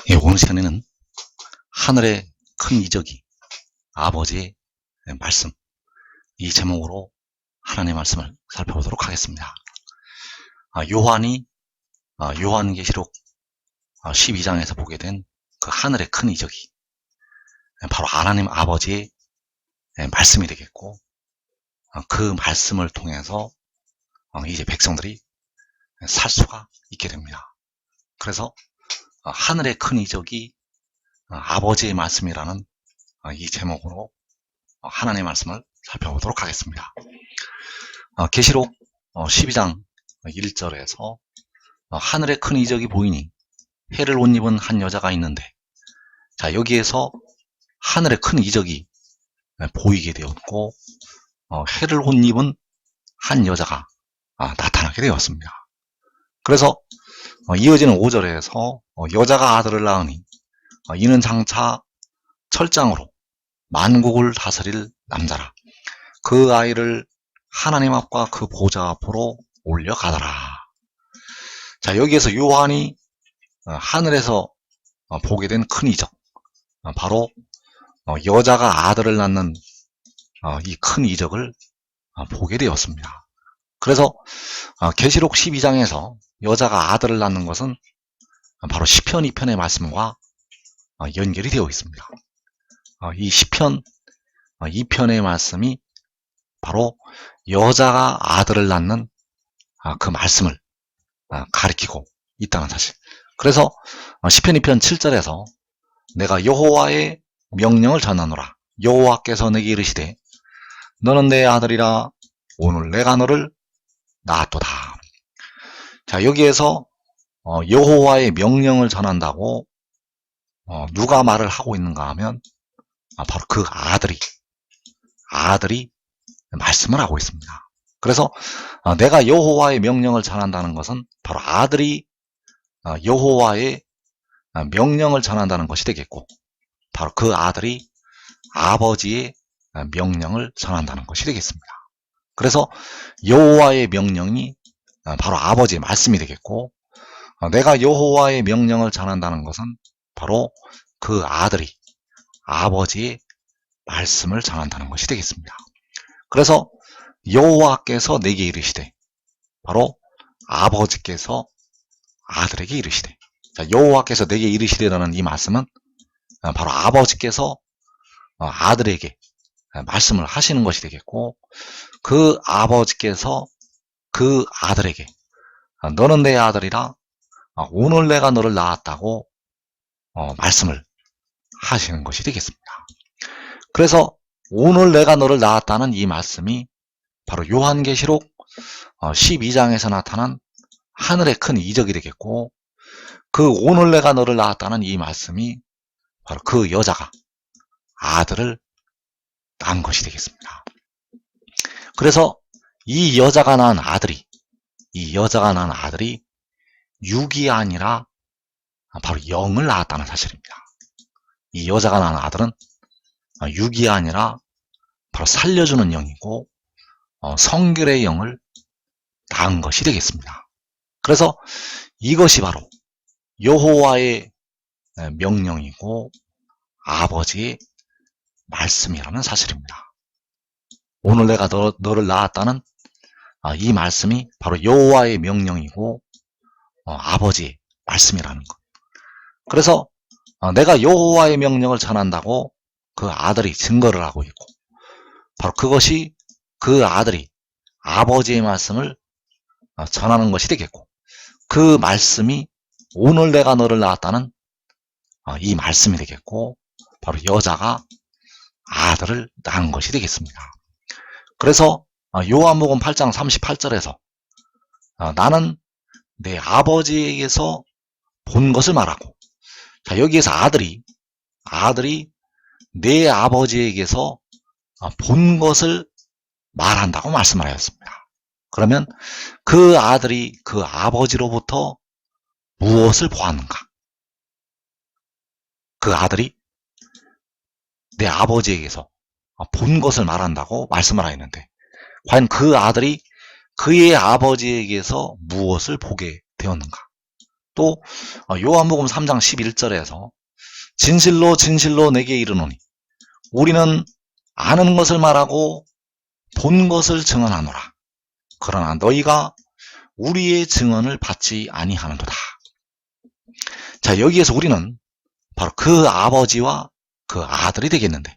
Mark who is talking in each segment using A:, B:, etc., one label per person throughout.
A: 예, 오늘 시간에는 하늘의 큰 이적이 아버지의 말씀, 이 제목으로 하나님의 말씀을 살펴보도록 하겠습니다. 요한이 요한계시록 12장에서 보게 된 그 하늘의 큰 이적이 바로 하나님 아버지의 말씀이 되겠고, 그 말씀을 통해서 이제 백성들이 살 수가 있게 됩니다. 그래서 하늘의 큰 이적이 아버지의 말씀이라는 이 제목으로 하나님의 말씀을 살펴보도록 하겠습니다. 계시록 12장 1절에서 하늘의 큰 이적이 보이니 해를 옷 입은 한 여자가 있는데, 자, 여기에서 하늘의 큰 이적이 보이게 되었고, 해를 옷 입은 한 여자가 나타나게 되었습니다. 그래서 이어지는 5절에서 여자가 아들을 낳으니 이는 장차 철장으로 만국을 다스릴 남자라. 그 아이를 하나님 앞과 그 보좌 앞으로 올려가더라. 자, 여기에서 요한이 하늘에서 보게 된 큰 이적, 바로 여자가 아들을 낳는 이 큰 이적을 보게 되었습니다. 그래서 계시록 12장에서 여자가 아들을 낳는 것은 바로 시편 2편의 말씀과 연결이 되어 있습니다. 이 시편 2편의 말씀이 바로 여자가 아들을 낳는 그 말씀을 가리키고 있다는 사실. 그래서 시편 2편 7절에서 내가 여호와의 명령을 전하노라. 여호와께서 내게 이르시되 너는 내 아들이라. 오늘 내가 너를 낳았도다. 자, 여기에서 여호와의 명령을 전한다고 누가 말을 하고 있는가 하면 바로 그 아들이 말씀을 하고 있습니다. 그래서 내가 여호와의 명령을 전한다는 것은 바로 아들이 여호와의 명령을 전한다는 것이 되겠고, 바로 그 아들이 아버지의 명령을 전한다는 것이 되겠습니다. 그래서 여호와의 명령이 바로 아버지의 말씀이 되겠고, 내가 여호와의 명령을 전한다는 것은 바로 그 아들이 아버지의 말씀을 전한다는 것이 되겠습니다. 그래서 여호와께서 내게 이르시되, 바로 아버지께서 아들에게 이르시되, 자, 여호와께서 내게 이르시되라는 이 말씀은 바로 아버지께서 아들에게 말씀을 하시는 것이 되겠고, 그 아버지께서 그 아들에게 너는 내 아들이라. 오늘 내가 너를 낳았다고 말씀을 하시는 것이 되겠습니다. 그래서 오늘 내가 너를 낳았다는 이 말씀이 바로 요한계시록 12장에서 나타난 하늘의 큰 이적이 되겠고, 그 오늘 내가 너를 낳았다는 이 말씀이 바로 그 여자가 아들을 낳은 것이 되겠습니다. 그래서 이 여자가 낳은 아들이 육이 아니라 바로 영을 낳았다는 사실입니다. 이 여자가 낳은 아들은 육이 아니라 바로 살려주는 영이고 성결의 영을 낳은 것이 되겠습니다. 그래서 이것이 바로 여호와의 명령이고 아버지의 말씀이라는 사실입니다. 오늘 내가 너를 낳았다는 이 말씀이 바로 여호와의 명령이고 아버지의 말씀이라는 것. 그래서 내가 여호와의 명령을 전한다고 그 아들이 증거를 하고 있고, 바로 그것이 그 아들이 아버지의 말씀을 전하는 것이 되겠고, 그 말씀이 오늘 내가 너를 낳았다는 이 말씀이 되겠고, 바로 여자가 아들을 낳은 것이 되겠습니다. 그래서 요한복음 8장 38절에서 나는 내 아버지에게서 본 것을 말하고, 자, 여기에서 아들이 내 아버지에게서 본 것을 말한다고 말씀을 하였습니다. 그러면 그 아들이 그 아버지로부터 무엇을 보았는가? 그 아들이 내 아버지에게서 본 것을 말한다고 말씀을 하였는데, 과연 그 아들이 그의 아버지에게서 무엇을 보게 되었는가? 또 요한복음 3장 11절에서 진실로 진실로 내게 이르노니 우리는 아는 것을 말하고 본 것을 증언하노라. 그러나 너희가 우리의 증언을 받지 아니하는도다. 자, 여기에서 우리는 바로 그 아버지와 그 아들이 되겠는데,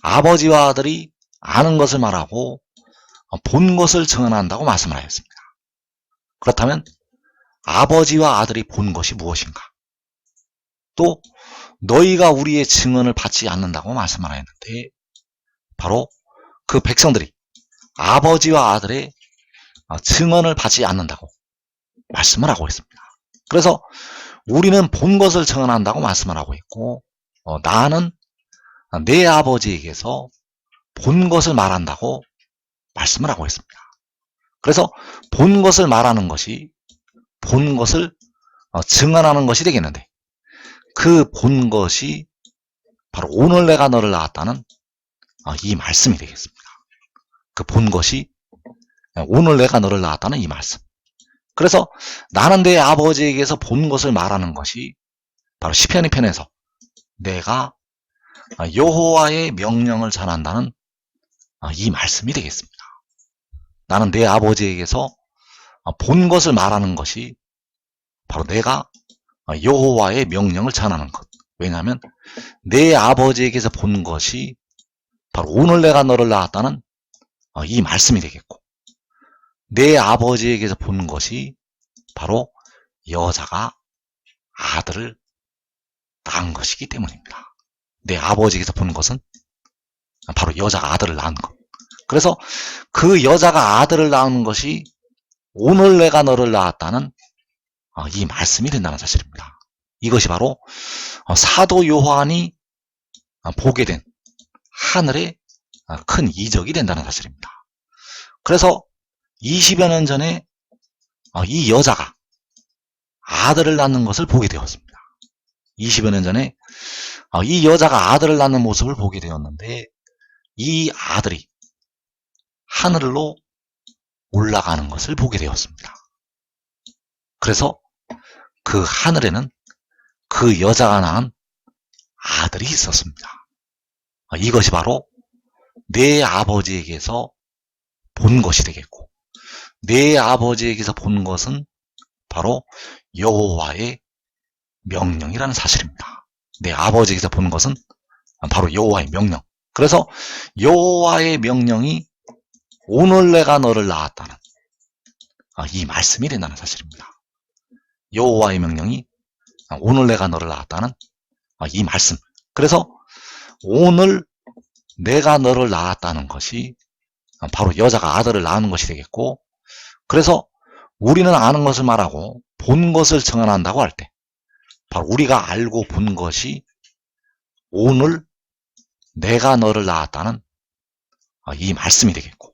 A: 아버지와 아들이 아는 것을 말하고 본 것을 증언한다고 말씀을 하였습니다. 그렇다면 아버지와 아들이 본 것이 무엇인가? 또 너희가 우리의 증언을 받지 않는다고 말씀을 하였는데, 바로 그 백성들이 아버지와 아들의 증언을 받지 않는다고 말씀을 하고 있습니다. 그래서 우리는 본 것을 증언한다고 말씀을 하고 있고, 나는 내 아버지에게서 본 것을 말한다고 말씀을 하고 있습니다. 그래서 본 것을 말하는 것이 본 것을 증언하는 것이 되겠는데, 그 본 것이 바로 오늘 내가 너를 낳았다는 이 말씀이 되겠습니다. 그 본 것이 오늘 내가 너를 낳았다는 이 말씀. 그래서 나는 내 아버지에게서 본 것을 말하는 것이 바로 시편 2편에서 내가 여호와의 명령을 전한다는 이 말씀이 되겠습니다. 나는 내 아버지에게서 본 것을 말하는 것이 바로 내가 여호와의 명령을 전하는 것. 왜냐하면 내 아버지에게서 본 것이 바로 오늘 내가 너를 낳았다는 이 말씀이 되겠고, 내 아버지에게서 본 것이 바로 여자가 아들을 낳은 것이기 때문입니다. 내 아버지에게서 본 것은 바로 여자가 아들을 낳은 것. 그래서 그 여자가 아들을 낳은 것이 오늘 내가 너를 낳았다는 이 말씀이 된다는 사실입니다. 이것이 바로 사도 요한이 보게 된 하늘의 큰 이적이 된다는 사실입니다. 그래서 20여 년 전에 이 여자가 아들을 낳는 것을 보게 되었습니다. 20여 년 전에 이 여자가 아들을 낳는 모습을 보게 되었는데, 이 아들이 하늘로 올라가는 것을 보게 되었습니다. 그래서 그 하늘에는 그 여자가 낳은 아들이 있었습니다. 이것이 바로 내 아버지에게서 본 것이 되겠고, 내 아버지에게서 본 것은 바로 여호와의 명령이라는 사실입니다. 내 아버지에게서 본 것은 바로 여호와의 명령. 그래서 여호와의 명령이 오늘 내가 너를 낳았다는 이 말씀이 된다는 사실입니다. 여호와의 명령이 오늘 내가 너를 낳았다는 이 말씀. 그래서 오늘 내가 너를 낳았다는 것이 바로 여자가 아들을 낳는 것이 되겠고, 그래서 우리는 아는 것을 말하고 본 것을 증언한다고 할 때, 바로 우리가 알고 본 것이 오늘 내가 너를 낳았다는 이 말씀이 되겠고,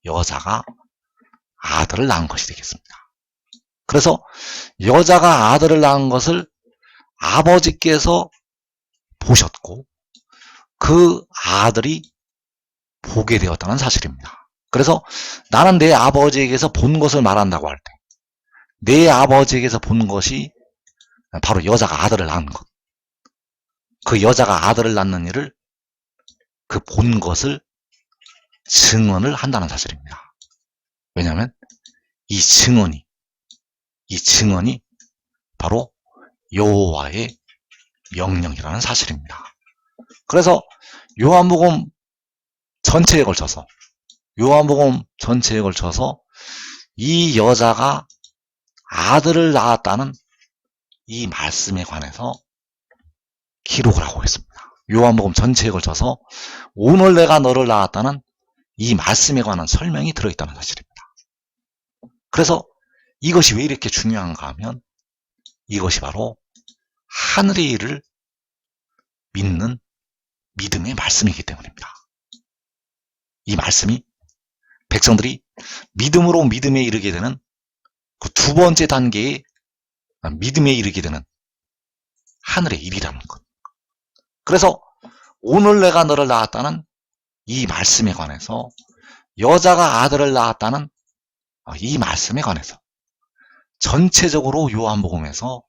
A: 여자가 아들을 낳은 것이 되겠습니다. 그래서 여자가 아들을 낳은 것을 아버지께서 보셨고, 그 아들이 보게 되었다는 사실입니다. 그래서 나는 내 아버지에게서 본 것을 말한다고 할 때, 내 아버지에게서 본 것이 바로 여자가 아들을 낳은 것. 그 여자가 아들을 낳는 일을, 그 본 것을 증언을 한다는 사실입니다. 왜냐하면 이 증언이 바로 여호와의 명령이라는 사실입니다. 그래서 요한복음 전체에 걸쳐서 이 여자가 아들을 낳았다는 이 말씀에 관해서 기록을 하고 있습니다. 요한복음 전체에 걸쳐서 오늘 내가 너를 낳았다는 이 말씀에 관한 설명이 들어있다는 사실입니다. 그래서 이것이 왜 이렇게 중요한가 하면, 이것이 바로 하늘의 일을 믿는 믿음의 말씀이기 때문입니다. 이 말씀이 백성들이 믿음으로 믿음에 이르게 되는 그 두 번째 단계의 믿음에 이르게 되는 하늘의 일이라는 것. 그래서 오늘 내가 너를 낳았다는 이 말씀에 관해서, 여자가 아들을 낳았다는 이 말씀에 관해서 전체적으로 요한복음에서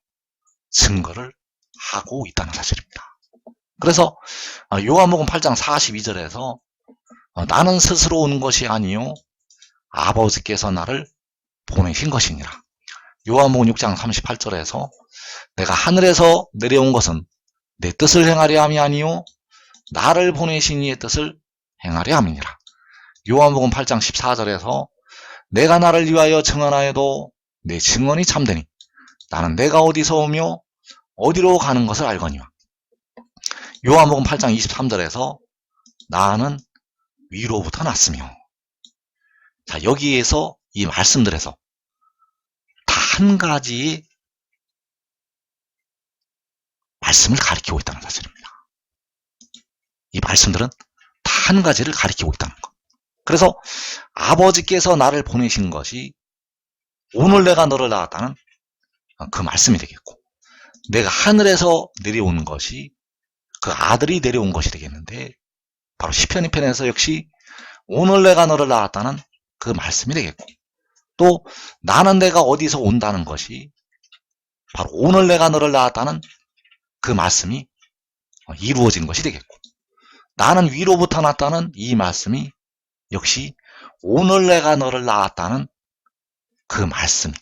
A: 증거를 하고 있다는 사실입니다. 그래서 요한복음 8장 42절에서 나는 스스로 온 것이 아니요 아버지께서 나를 보내신 것이니라. 요한복음 6장 38절에서 내가 하늘에서 내려온 것은 내 뜻을 행하려 함이 아니요 나를 보내신 이의 뜻을 행하려 함이니라. 요한복음 8장 14절에서 내가 나를 위하여 증언하여도 내 증언이 참되니 나는 내가 어디서 오며 어디로 가는 것을 알거니와. 요한복음 8장 23절에서 나는 위로부터 났으며. 자, 여기에서 이 말씀들에서 다 한 가지의 말씀을 가리키고 있다는 사실입니다. 이 말씀들은 다 한 가지를 가리키고 있다는 것. 그래서 아버지께서 나를 보내신 것이 오늘 내가 너를 낳았다는 그 말씀이 되겠고, 내가 하늘에서 내려온 것이 그 아들이 내려온 것이 되겠는데, 바로 시편 2편에서 역시 오늘 내가 너를 낳았다는 그 말씀이 되겠고, 또 나는 내가 어디서 온다는 것이 바로 오늘 내가 너를 낳았다는 그 말씀이 이루어진 것이 되겠고, 나는 위로부터 났다는 이 말씀이 역시 오늘 내가 너를 낳았다는 그 말씀이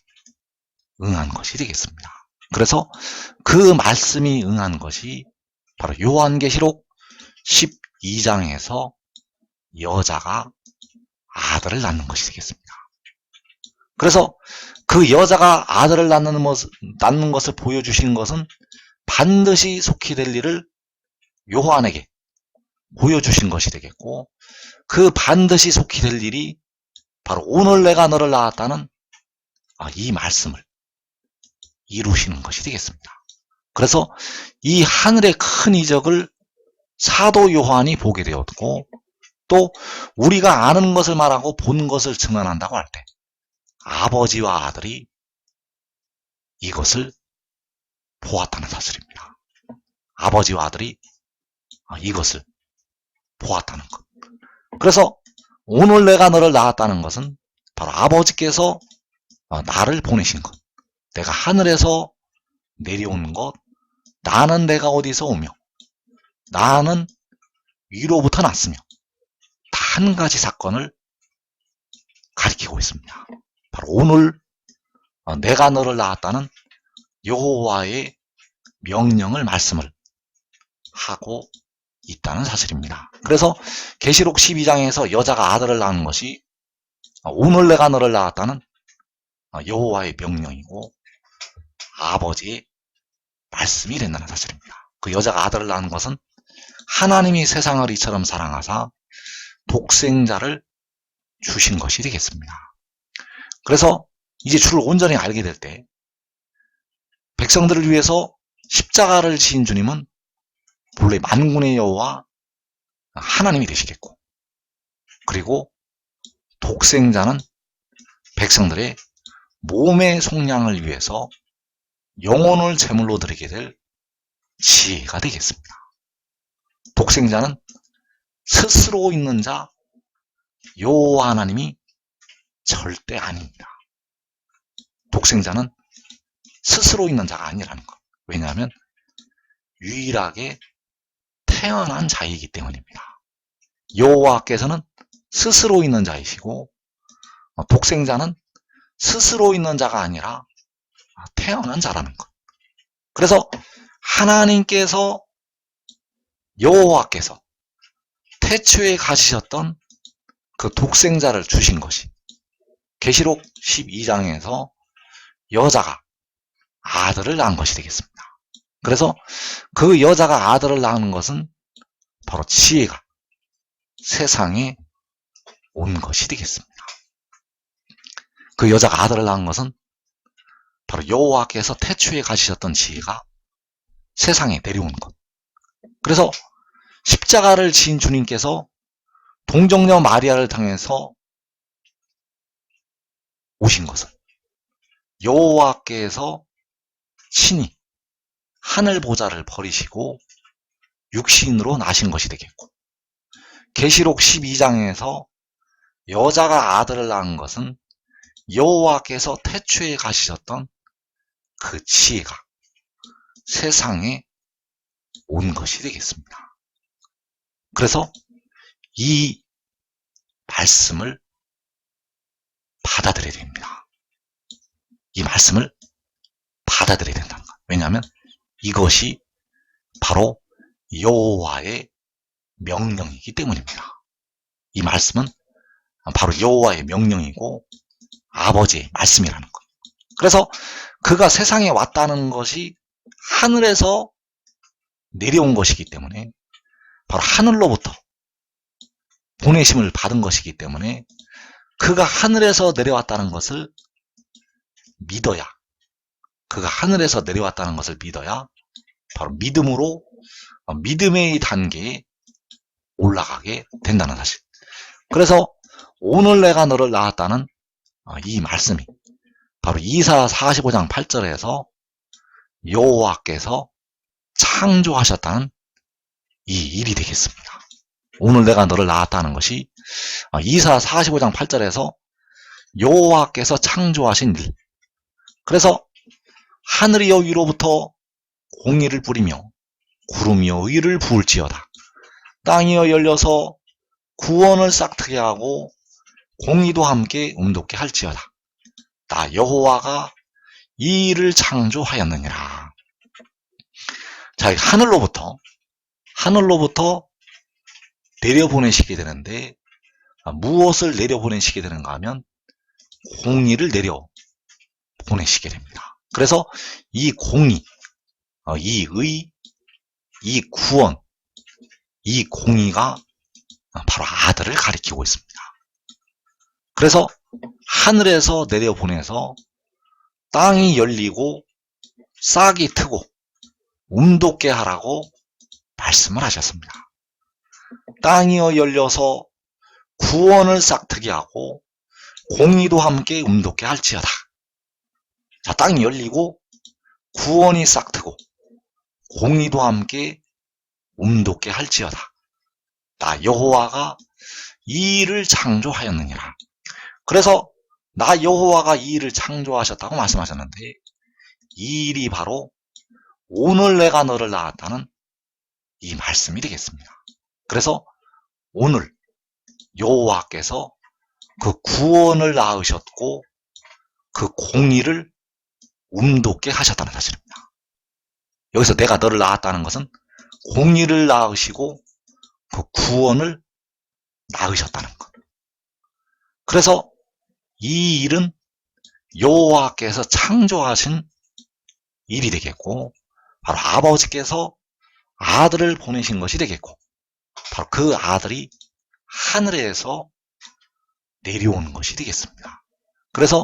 A: 응한 것이 되겠습니다. 그래서 그 말씀이 응한 것이 바로 요한계시록 12장에서 여자가 아들을 낳는 것이 되겠습니다. 그래서 그 여자가 아들을 낳는 것을 보여주신 것은 반드시 속히 될 일을 요한에게 보여주신 것이 되겠고, 그 반드시 속히 될 일이 바로 오늘 내가 너를 낳았다는 이 말씀을 이루시는 것이 되겠습니다. 그래서 이 하늘의 큰 이적을 사도 요한이 보게 되었고, 또 우리가 아는 것을 말하고 본 것을 증언한다고 할 때 아버지와 아들이 이것을 보았다는 사실입니다. 아버지와 아들이 이것을 보았다는 것. 그래서 오늘 내가 너를 낳았다는 것은 바로 아버지께서 나를 보내신 것, 내가 하늘에서 내려온 것, 나는 내가 어디서 오며 나는 위로부터 났으며, 다 한 가지 사건을 가리키고 있습니다. 바로 오늘 내가 너를 낳았다는 여호와의 명령을 말씀을 하고 있다는 사실입니다. 그래서 계시록 12장에서 여자가 아들을 낳은 것이 오늘 내가 너를 낳았다는 여호와의 명령이고 아버지의 말씀이 된다는 사실입니다. 그 여자가 아들을 낳은 것은 하나님이 세상을 이처럼 사랑하사 독생자를 주신 것이 되겠습니다. 그래서 이제 주를 온전히 알게 될 때 백성들을 위해서 십자가를 지은 주님은 본래 만군의 여호와 하나님이 되시겠고, 그리고 독생자는 백성들의 몸의 속량을 위해서 영혼을 제물로 드리게 될 지혜가 되겠습니다. 독생자는 스스로 있는 자 여호와 하나님이 절대 아닙니다. 독생자는 스스로 있는 자가 아니라는 것. 왜냐하면 유일하게 태어난 자이기 때문입니다. 여호와께서는 스스로 있는 자이시고 독생자는 스스로 있는 자가 아니라 태어난 자라는 것. 그래서 하나님께서 여호와께서 태초에 가지셨던 그 독생자를 주신 것이 계시록 12장에서 여자가 아들을 낳은 것이 되겠습니다. 그래서 그 여자가 아들을 낳은 것은 바로 지혜가 세상에 온 것이 되겠습니다. 그 여자가 아들을 낳은 것은 바로 여호와께서 태초에 가지셨던 지혜가 세상에 내려온 것. 그래서 십자가를 지은 주님께서 동정녀 마리아를 통해서 오신 것은 여호와께서 친히 하늘 보좌를 버리시고 육신으로 나신 것이 되겠고, 계시록 12장에서 여자가 아들을 낳은 것은 여호와께서 태초에 가지셨던 그 지혜가 세상에 온 것이 되겠습니다. 그래서 이 말씀을 받아들여야 됩니다. 이 말씀을 받아들여야 된다는 것. 왜냐하면 이것이 바로 여호와의 명령이기 때문입니다. 이 말씀은 바로 여호와의 명령이고 아버지의 말씀이라는 것. 그래서 그가 세상에 왔다는 것이 하늘에서 내려온 것이기 때문에 바로 하늘로부터 보내심을 받은 것이기 때문에 그가 하늘에서 내려왔다는 것을 믿어야, 그가 하늘에서 내려왔다는 것을 믿어야 바로 믿음으로 믿음의 단계에 올라가게 된다는 사실. 그래서 오늘 내가 너를 낳았다는 이 말씀이 바로 이사 45장 8절에서 여호와께서 창조하셨다는 이 일이 되겠습니다. 오늘 내가 너를 낳았다는 것이 이사 45장 8절에서 여호와께서 창조하신 일. 그래서 하늘이여 위로부터 공의를 뿌리며 구름이여 의를 부을지어다. 땅이여 열려서 구원을 싹트게 하고 공의도 함께 음돋게 할지어다. 나 여호와가 이 일을 창조하였느니라. 자, 하늘로부터 내려보내시게 되는데 무엇을 내려보내시게 되는가 하면 공의를 내려보내시게 됩니다. 그래서 이 공의, 이 의, 이 구원, 이 공의가 바로 아들을 가리키고 있습니다. 그래서 하늘에서 내려보내서 땅이 열리고 싹이 트고 움돋게 하라고 말씀을 하셨습니다. 땅이여 열려서 구원을 싹트게 하고 공의도 함께 움돋게 할지어다. 자, 땅이 열리고 구원이 싹트고 공의도 함께 움돋게 할지어다. 나 여호와가 이 일을 창조하였느니라. 그래서 나 여호와가 이 일을 창조하셨다고 말씀하셨는데 이 일이 바로 오늘 내가 너를 낳았다는 이 말씀이 되겠습니다. 그래서 오늘 여호와께서 그 구원을 낳으셨고 그 공의를 움돋게 하셨다는 사실입니다. 여기서 내가 너를 낳았다는 것은 공의를 낳으시고 그 구원을 낳으셨다는 것. 그래서 이 일은 여호와께서 창조하신 일이 되겠고 바로 아버지께서 아들을 보내신 것이 되겠고 바로 그 아들이 하늘에서 내려오는 것이 되겠습니다. 그래서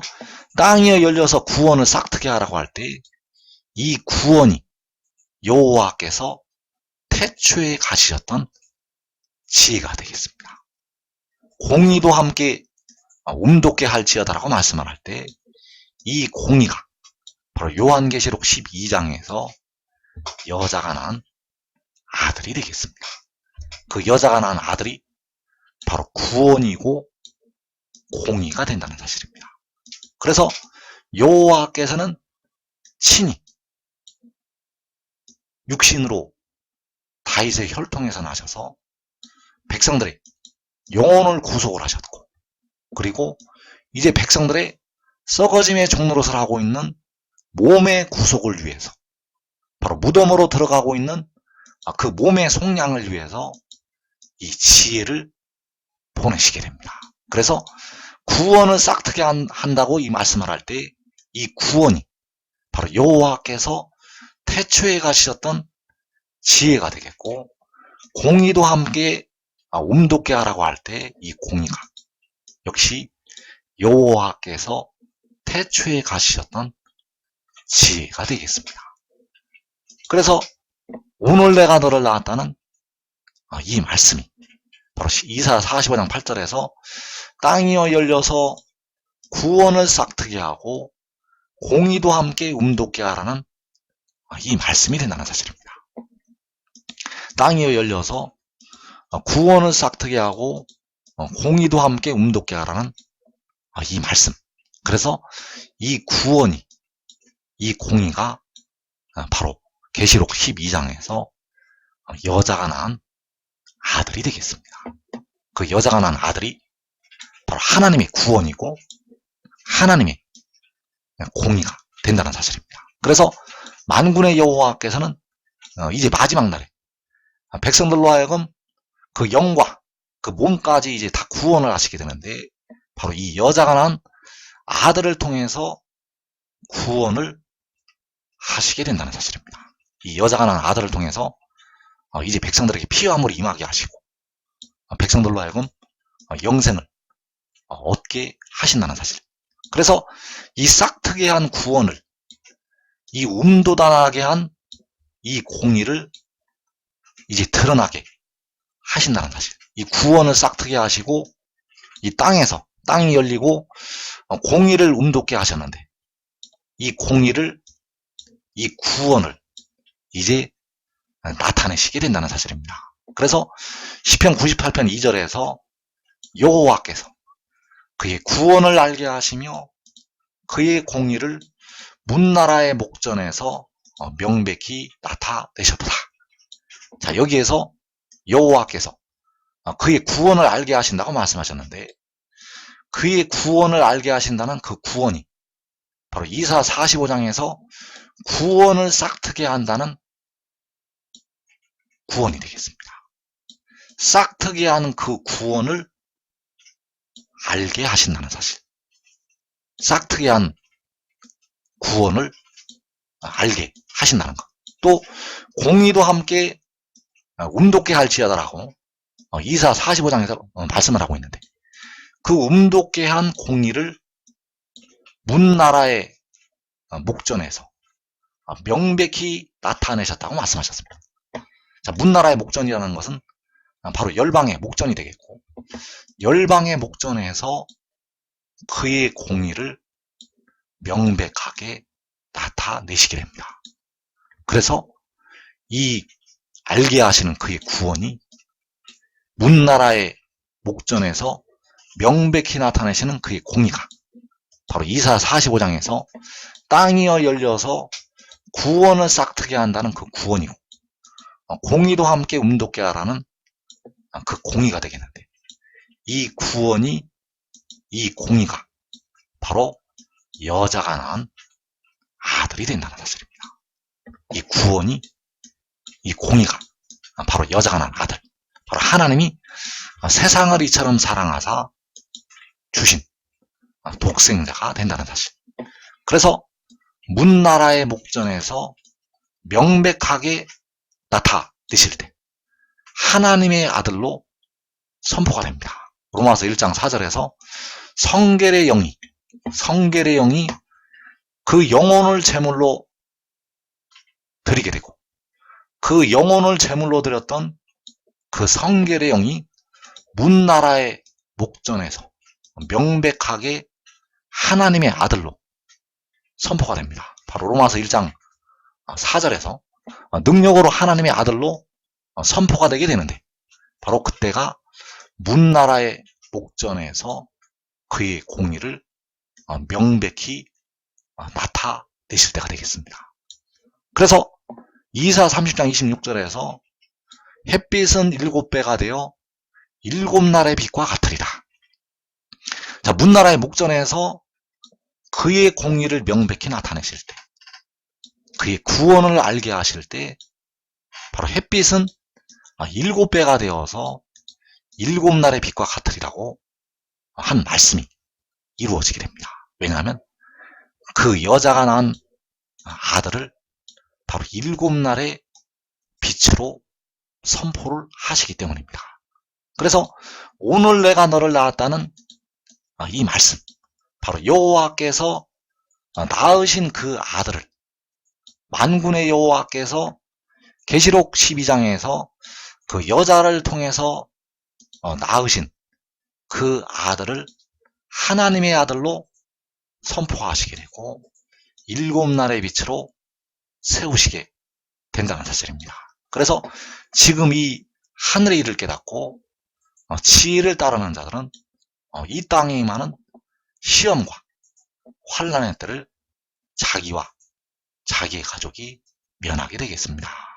A: 땅이 열려서 구원을 싹트게 하라고 할 때 이 구원이 여호와께서 태초에 가지셨던 지혜가 되겠습니다. 공의도 함께 움돋게 할지어다라고 말씀을 할 때 이 공의가 바로 요한계시록 12장에서 여자가 낳은 아들이 되겠습니다. 그 여자가 낳은 아들이 바로 구원이고 공의가 된다는 사실입니다. 그래서 여호와께서는 친히 육신으로 다윗의 혈통에서 나셔서 백성들의 영혼을 구속을 하셨고 그리고 이제 백성들의 썩어짐의 종노릇을 하고 있는 몸의 구속을 위해서 바로 무덤으로 들어가고 있는 그 몸의 속량을 위해서 이 지혜를 보내시게 됩니다. 그래서 구원을 싹트게 한다고 이 말씀을 할 때 이 구원이 바로 여호와께서 태초에 가시셨던 지혜가 되겠고 공의도 함께 움돋게 하라고 할 때 이 공의가 역시 여호와께서 태초에 가시셨던 지혜가 되겠습니다. 그래서 오늘 내가 너를 낳았다는 이 말씀이 바로 이사 45장 8절에서 땅이여 열려서 구원을 싹트게 하고 공의도 함께 움돋게 하라는 이 말씀이 된다는 사실입니다. 땅이여 열려서 구원을 싹트게 하고 공의도 함께 움돋게 하라는 이 말씀. 그래서 이 구원이, 이 공의가 바로 계시록 12장에서 여자가 낳은 아들이 되겠습니다. 그 여자가 낳은 아들이 바로 하나님의 구원이고 하나님의 공의가 된다는 사실입니다. 그래서 만군의 여호와께서는 이제 마지막 날에 백성들로 하여금 그 영과 그 몸까지 이제 다 구원을 하시게 되는데, 바로 이 여자가 낳은 아들을 통해서 구원을 하시게 된다는 사실입니다. 이 여자가 낳은 아들을 통해서 이제 백성들에게 피와 물이 임하게 하시고 백성들로 하여금 영생을 얻게 하신다는 사실. 그래서 이 싹트게한 구원을, 이 음도단하게 한 이 공의를 이제 드러나게 하신다는 사실. 이 구원을 싹트게 하시고 이 땅이 열리고 공의를 음돋게 하셨는데, 이 공의를, 이 구원을 이제 나타내시게 된다는 사실입니다. 그래서 시편 98편 2절에서 여호와께서 그의 구원을 알게 하시며 그의 공의를 문나라의 목전에서 명백히 나타내셨도다. 자, 여기에서 여호와께서 그의 구원을 알게 하신다고 말씀하셨는데, 그의 구원을 알게 하신다는 그 구원이 바로 이사 45장에서 구원을 싹트게 한다는 구원이 되겠습니다. 싹트게 하는 그 구원을 알게 하신다는 사실. 싹트게 한 구원을 알게 하신다는 것. 또 공의도 함께 음돋게 할지어다라고 이사 45장에서 말씀을 하고 있는데, 그 음돋게 한 공의를 문나라의 목전에서 명백히 나타내셨다고 말씀하셨습니다. 자, 문나라의 목전이라는 것은 바로 열방의 목전이 되겠고, 열방의 목전에서 그의 공의를 명백하게 나타내시게 됩니다. 그래서 이 알게 하시는 그의 구원이 문나라의 목전에서 명백히 나타내시는 그의 공의가 바로 이사 45장에서 땅이 열려서 구원을 싹트게 한다는 그 구원이고, 공의도 함께 음돋게 하라는 그 공의가 되겠는데, 이 구원이, 이 공의가 바로 여자가 낳은 아들이 된다는 사실입니다. 이 구원이, 이 공의가 바로 여자가 낳은 아들, 바로 하나님이 세상을 이처럼 사랑하사 주신 독생자가 된다는 사실. 그래서 문나라의 목전에서 명백하게 나타내실 때 하나님의 아들로 선포가 됩니다. 로마서 1장 4절에서 성결의 영이 그 영혼을 제물로 드리게 되고, 그 영혼을 제물로 드렸던 그 성결의 영이 문나라의 목전에서 명백하게 하나님의 아들로 선포가 됩니다. 바로 로마서 1장 4절에서 능력으로 하나님의 아들로 선포가 되게 되는데, 바로 그때가 문나라의 목전에서 그의 공의를 명백히 나타내실 때가 되겠습니다. 그래서 이사 30장 26절에서 햇빛은 7배가 되어 7날의 빛과 같으리라. 자, 문나라의 목전에서 그의 공의를 명백히 나타내실 때, 그의 구원을 알게 하실 때 바로 햇빛은 7배가 되어서 7날의 빛과 같으리라고 한 말씀이 이루어지게 됩니다. 왜냐하면 그 여자가 낳은 아들을 바로 7날의 빛으로 선포를 하시기 때문입니다. 그래서 오늘 내가 너를 낳았다는 이 말씀, 바로 여호와께서 낳으신 그 아들을 만군의 여호와께서 계시록 12장에서 그 여자를 통해서 낳으신 그 아들을 하나님의 아들로 선포하시게 되고 7날의 빛으로 세우시게 된다는 사실입니다. 그래서 지금 이 하늘의 일을 깨닫고 지혜를 따르는 자들은 이 땅에 임하는 시험과 환란의 때를 자기와 자기의 가족이 면하게 되겠습니다.